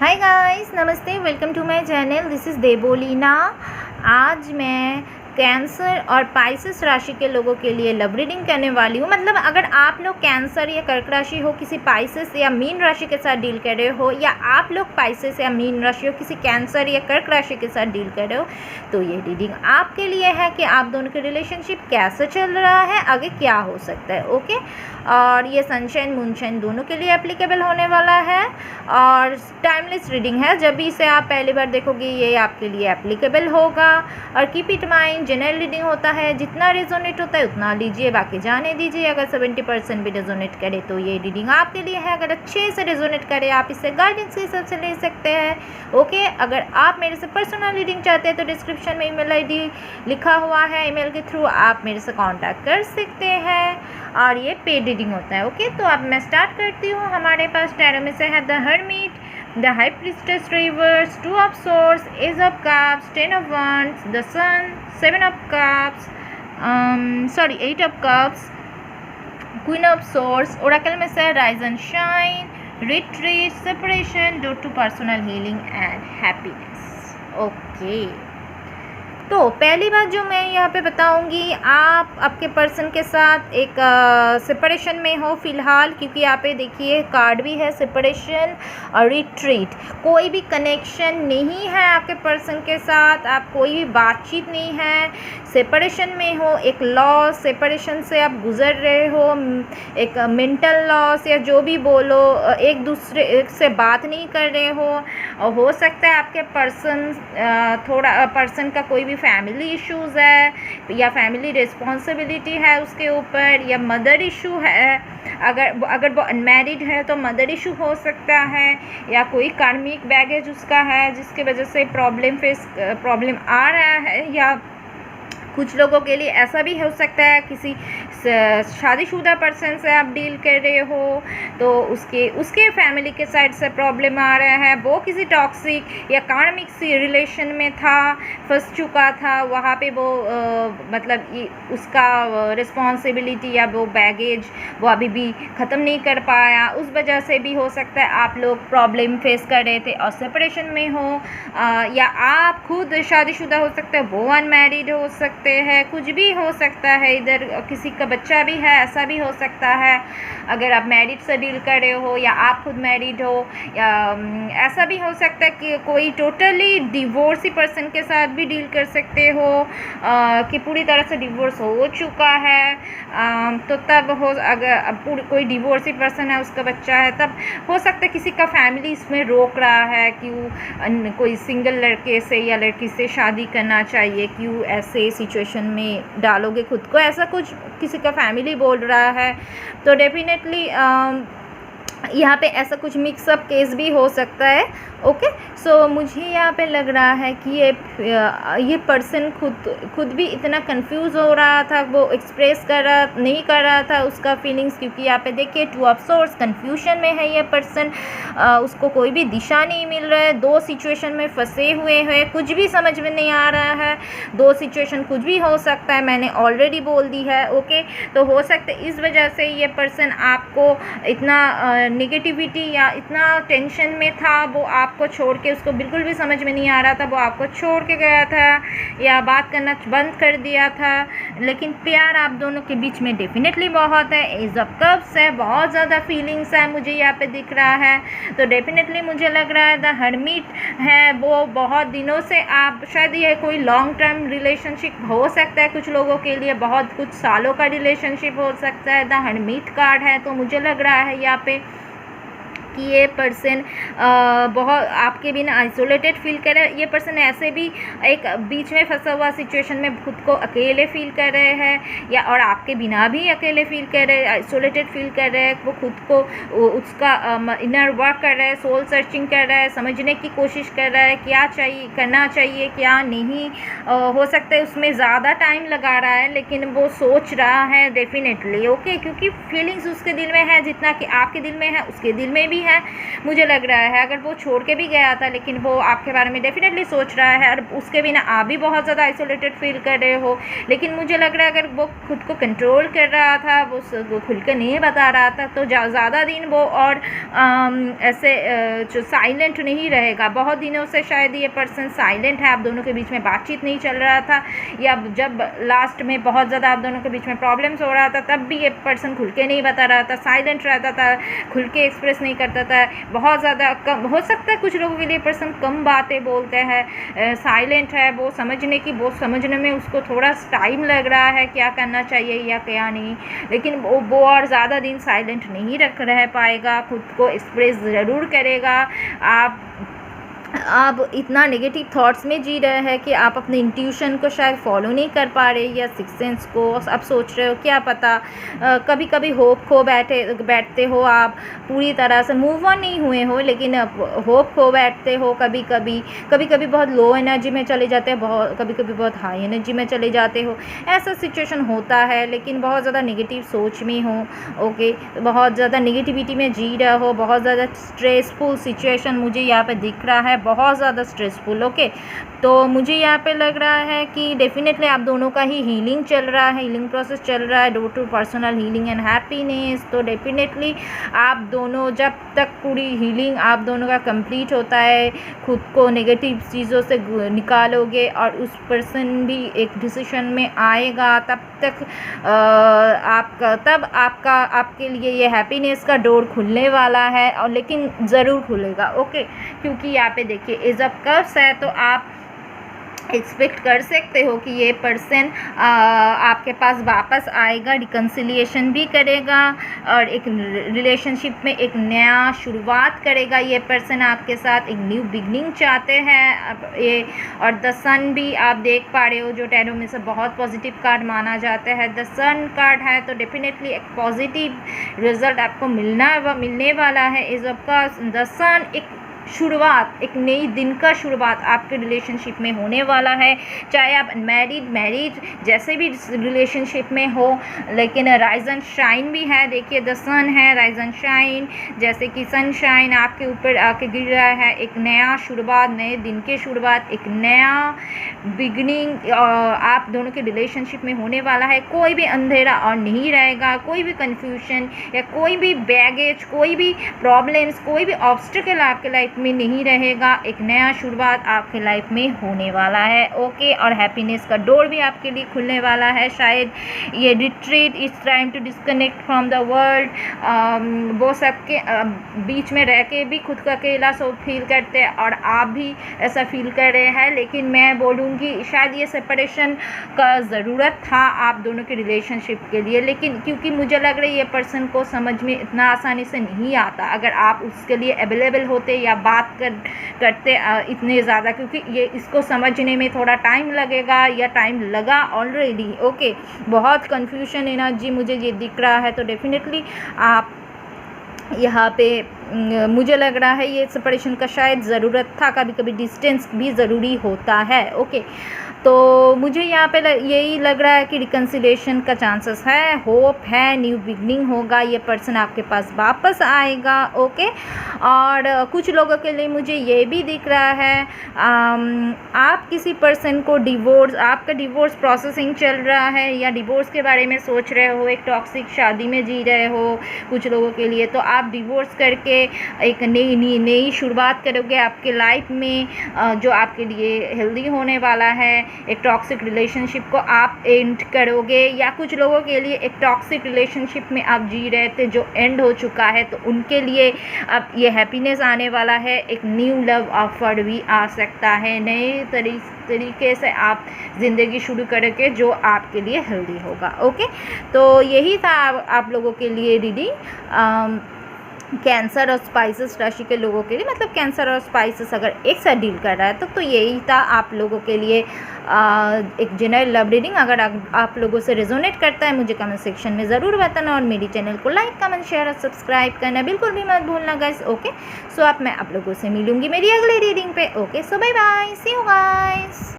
हाय guys, नमस्ते। Welcome to my channel. This is Debolina. आज मैं कैंसर और पाइसेस राशि के लोगों के लिए लव रीडिंग करने वाली हूँ। मतलब अगर आप लोग कैंसर या कर्क राशि हो, किसी पाइसेस या मीन राशि के साथ डील कर रहे हो, या आप लोग पाइसेस या मीन राशि हो, किसी कैंसर या कर्क राशि के साथ डील कर रहे हो, तो ये रीडिंग आपके लिए है कि आप दोनों की रिलेशनशिप कैसे चल रहा है, आगे क्या हो सकता है। ओके, और ये सनशाइन मूनशाइन दोनों के लिए एप्लीकेबल होने वाला है और टाइमलेस रीडिंग है। जब भी इसे आप पहली बार देखोगे ये आपके लिए एप्लीकेबल होगा। और keep it mind, general reading होता है, जितना रेजोनेट होता है उतना लीजिए, बाकी जाने दीजिए। अगर 70% भी रेजोनेट करे तो ये रीडिंग आपके लिए है। अगर अच्छे से रेजोनेट करे आप इसे गाइडेंस के हिसाब से ले सकते हैं। ओके, अगर आप मेरे से पर्सनल रीडिंग चाहते हैं तो डिस्क्रिप्शन में ईमेल आईडी लिखा हुआ है, ईमेल के थ्रू आप मेरे से कांटेक्ट कर सकते हैं और ये पेड रीडिंग होता है। ओके, तो अब मैं स्टार्ट करती हूँ। हमारे पास टैरो में से है the hermit, the High Priestess reverse, 2 of Swords, Ace of Cups, 10 of Wands, the Sun, 7 of Cups, 8 of Cups, Queen of Swords, Oracle में से Rise and Shine, Retreat, Separation, Door to Personal Healing and Happiness. Okay. तो पहली बात जो मैं यहाँ पे बताऊँगी, आप आपके पर्सन के साथ एक सेपरेशन में हो फ़िलहाल, क्योंकि यहाँ पे देखिए कार्ड भी है सेपरेशन और रिट्रीट। कोई भी कनेक्शन नहीं है आपके पर्सन के साथ, आप कोई भी बातचीत नहीं है, सेपरेशन में हो, एक लॉस, सेपरेशन से आप गुज़र रहे हो, एक मेंटल लॉस या जो भी बोलो, एक दूसरे से बात नहीं कर रहे हो। और हो सकता है आपके पर्सन का कोई भी फैमिली इश्यूज़ है या फैमिली रिस्पॉन्सिबिलिटी है उसके ऊपर, या मदर इशू है। अगर वो अनमैरिड है तो मदर इशू हो सकता है, या कोई कार्मिक बैगेज उसका है जिसकी वजह से प्रॉब्लम आ रहा है। या कुछ लोगों के लिए ऐसा भी हो सकता है किसी शादीशुदा पर्सन से आप डील कर रहे हो तो उसके फैमिली के साइड से प्रॉब्लम आ रहा है, वो किसी टॉक्सिक या कार्मिक सी रिलेशन में था, फंस चुका था, वहाँ पे वो मतलब उसका रिस्पॉन्सिबिलिटी या वो बैगेज वो अभी भी ख़त्म नहीं कर पाया, उस वजह से भी हो सकता है आप लोग प्रॉब्लम फेस कर रहे थे और सेपरेशन में हो। या आप खुद शादीशुदा हो सकते हैं, वो अनमैरिड हो सकते हैं, कुछ भी हो सकता है। इधर किसी का बच्चा भी है, ऐसा भी हो सकता है। अगर आप मैरिड से डील कर रहे हो या आप खुद मैरिड हो, या ऐसा भी हो सकता है कि कोई टोटली डिवोर्सी पर्सन के साथ भी डील कर सकते हो कि पूरी तरह से डिवोर्स हो चुका है। तो तब अगर कोई डिवोर्सी पर्सन है, उसका बच्चा है, तब हो सकता है किसी का फैमिली इसमें रोक रहा है कि कोई सिंगल लड़के से या लड़की से शादी करना चाहिए, क्यों ऐसे सिचुएशन में डालोगे खुद को, ऐसा कुछ किसी का फैमिली बोल रहा है। तो डेफिनेटली यहाँ पे ऐसा कुछ मिक्सअप केस भी हो सकता है। ओके, सो मुझे यहाँ पे लग रहा है कि ये पर्सन खुद भी इतना कंफ्यूज हो रहा था, वो एक्सप्रेस नहीं कर रहा था उसका फीलिंग्स, क्योंकि यहाँ पे देखिए 2 ऑफ सोर्ड्स, कंफ्यूजन में है ये पर्सन। उसको कोई भी दिशा नहीं मिल रहा है, 2 सिचुएशन में फंसे हुए हैं, कुछ भी समझ में नहीं आ रहा है। 2 सिचुएशन कुछ भी हो सकता है, मैंने ऑलरेडी बोल दी है। ओके, तो हो सकता है इस वजह से ये पर्सन आपको इतना नेगेटिविटी या इतना टेंशन में था, वो आपको छोड़ के, उसको बिल्कुल भी समझ में नहीं आ रहा था, वो आपको छोड़ के गया था या बात करना बंद कर दिया था। लेकिन प्यार आप दोनों के बीच में डेफिनेटली बहुत है। एज ऑफ कप्स है, बहुत ज़्यादा फीलिंग्स है मुझे यहाँ पे दिख रहा है। तो डेफिनेटली मुझे लग रहा है द हर्मिट है, वो बहुत दिनों से आप शायद ये कोई लॉन्ग टर्म रिलेशनशिप हो सकता है, कुछ लोगों के लिए बहुत कुछ सालों का रिलेशनशिप हो सकता है। द हर्मिट कार्ड है, तो मुझे लग रहा है यहाँ पे कि ये पर्सन बहुत आपके बिना आइसोलेटेड फील कर रहा है। ये पर्सन ऐसे भी एक बीच में फंसा हुआ सिचुएशन में खुद को अकेले फील कर रहे हैं, या और आपके बिना भी अकेले फील कर रहे हैं, आइसोलेटेड फील कर रहे हैं। वो खुद को उसका इनर वर्क कर रहा है, सोल सर्चिंग कर रहा है, समझने की कोशिश कर रहा है क्या करना चाहिए क्या नहीं। हो सकता है उसमें ज़्यादा टाइम लगा रहा है, लेकिन वो सोच रहा है डेफिनेटली। ओके, क्योंकि फीलिंग्स उसके दिल में है, जितना कि आपके दिल में है उसके दिल में भी है मुझे लग रहा है। अगर वो छोड़ के भी गया था लेकिन वो आपके बारे में डेफिनेटली सोच रहा है और उसके बिना आप भी बहुत ज़्यादा आइसोलेटेड फील कर रहे हो, लेकिन मुझे लग रहा है अगर वो खुद को कंट्रोल कर रहा था, वो खुल के नहीं बता रहा था, तो ज़्यादा दिन वो और ऐसे जो साइलेंट नहीं रहेगा। बहुत दिनों से शायद ये पर्सन साइलेंट है, आप दोनों के बीच में बातचीत नहीं चल रहा था, या जब लास्ट में बहुत ज़्यादा आप दोनों के बीच में प्रॉब्लम्स हो रहा था तब भी ये पर्सन खुल के नहीं बता रहा था, साइलेंट रहता था, खुल के एक्सप्रेस नहीं करता था। बहुत ज़्यादा कम हो सकता है कुछ लोगों के लिए पर्सन कम बातें बोलते हैं, साइलेंट है, वो समझने में उसको थोड़ा टाइम लग रहा है क्या करना चाहिए या क्या नहीं, लेकिन वो और ज़्यादा दिन साइलेंट नहीं रह पाएगा, खुद को एक्सप्रेस ज़रूर करेगा। आप इतना नेगेटिव थॉट्स में जी रहे हैं कि आप अपने इंट्यूशन को शायद फॉलो नहीं कर पा रहे, या सिक्स सेंस को आप सोच रहे हो क्या पता, कभी कभी होप खो बैठते हो, आप पूरी तरह से मूव ऑन नहीं हुए हो लेकिन होप खो बैठते हो, कभी कभी बहुत लो एनर्जी में चले जाते हो, कभी कभी बहुत हाई एनर्जी में चले जाते हो, ऐसा सिचुएशन होता है। लेकिन बहुत ज़्यादा नेगेटिव सोच में हो, ओके, बहुत ज़्यादा नेगेटिविटी में जी रहे हो, बहुत ज़्यादा स्ट्रेसफुल सिचुएशन मुझे यहाँ पे दिख रहा है, बहुत ज़्यादा स्ट्रेसफुल, ओके। तो मुझे यहाँ पे लग रहा है कि डेफिनेटली आप दोनों का ही हीलिंग चल रहा है, हीलिंग प्रोसेस चल रहा है, door to personal healing and happiness. तो डेफिनेटली आप दोनों जब तक पूरी हीलिंग आप दोनों का कंप्लीट होता है, खुद को नेगेटिव चीज़ों से निकालोगे और उस पर्सन भी एक डिसीजन में आएगा, तब तक आपके लिए ये हैप्पीनेस का डोर खुलने वाला है, और लेकिन ज़रूर खुलेगा, ओके। क्योंकि यहाँ पे देखिए एज ऑफ कप्स है, तो आप एक्सपेक्ट कर सकते हो कि ये पर्सन आपके पास वापस आएगा, रिकन्सिलिएशन भी करेगा और एक रिलेशनशिप में एक नया शुरुआत करेगा। ये पर्सन आपके साथ एक न्यू बिगनिंग चाहते हैं ये, और द सन भी आप देख पा रहे हो, जो टैरो में से बहुत पॉजिटिव कार्ड माना जाता है। द सन कार्ड है तो डेफिनेटली एक पॉजिटिव रिजल्ट आपको मिलने वाला है। इस आपका द सन एक शुरुआत, एक नई दिन का शुरुआत आपके रिलेशनशिप में होने वाला है, चाहे आप मैरिड जैसे भी रिलेशनशिप में हो, लेकिन राइज एंड शाइन भी है। देखिए द सन है, राइज एंड शाइन, जैसे कि सनशाइन आपके ऊपर आके गिर रहा है, एक नया शुरुआत, नए दिन की शुरुआत, एक नया बिगनिंग आप दोनों के रिलेशनशिप में होने वाला है। कोई भी अंधेरा और नहीं रहेगा, कोई भी कन्फ्यूजन या कोई भी बैगेज, कोई भी प्रॉब्लम्स, कोई भी ऑब्स्टिकल आपके लाइफ में नहीं रहेगा। एक नया शुरुआत आपके लाइफ में होने वाला है, ओके। और हैप्पीनेस का डोर भी आपके लिए खुलने वाला है। शायद ये retreat is time to disconnect from the world, वो सबके बीच में रह के भी खुद का अकेला सो फील करते हैं और आप भी ऐसा फील कर रहे हैं, लेकिन मैं बोलूँगी शायद ये सेपरेशन का ज़रूरत था आप दोनों के रिलेशनशिप के लिए, लेकिन क्योंकि मुझे लग रहा है ये पर्सन को समझ में इतना आसानी से नहीं आता। अगर आप उसके लिए अवेलेबल होते या बात करते इतने ज़्यादा, क्योंकि ये इसको समझने में थोड़ा टाइम लगेगा या टाइम लगा ऑलरेडी, ओके। बहुत कन्फ्यूजन एनर्जी मुझे ये दिख रहा है, तो डेफिनेटली आप यहाँ पे मुझे लग रहा है ये सेपरेशन का शायद ज़रूरत था, कभी कभी डिस्टेंस भी ज़रूरी होता है, ओके। तो मुझे यहाँ पे यही लग रहा है कि रिकन्सिलेशन का चांसेस है, होप है, न्यू बिगनिंग होगा, ये पर्सन आपके पास वापस आएगा, ओके। और कुछ लोगों के लिए मुझे ये भी दिख रहा है आप किसी पर्सन को आपका डिवोर्स प्रोसेसिंग चल रहा है या डिवोर्स के बारे में सोच रहे हो, एक टॉक्सिक शादी में जी रहे हो कुछ लोगों के लिए, तो आप डिवोर्स करके एक नई शुरुआत करोगे आपके लाइफ में, जो आपके लिए हेल्दी होने वाला है। एक टॉक्सिक रिलेशनशिप को आप एंड करोगे, या कुछ लोगों के लिए एक टॉक्सिक रिलेशनशिप में आप जी रहे थे जो एंड हो चुका है, तो उनके लिए अब ये हैप्पीनेस आने वाला है। एक न्यू लव ऑफर भी आ सकता है, नए तरीके से आप ज़िंदगी शुरू करोगे जो आपके लिए हेल्दी होगा, ओके। तो यही था आप लोगों के लिए रीडिंग कैंसर और स्पाइसेस राशि के लोगों के लिए, मतलब कैंसर और स्पाइसेस अगर एक साथ डील कर रहा है तो यही था आप लोगों के लिए एक जनरल लव रीडिंग। अगर आप लोगों से रेजोनेट करता है मुझे कमेंट सेक्शन में ज़रूर बताना, और मेरी चैनल को लाइक कमेंट शेयर और सब्सक्राइब करना बिल्कुल भी मत भूलना गाइस, ओके। सो अब मैं आप लोगों से मिलूँगी मेरी अगली रीडिंग पे, okay. So bye bye, see you guys.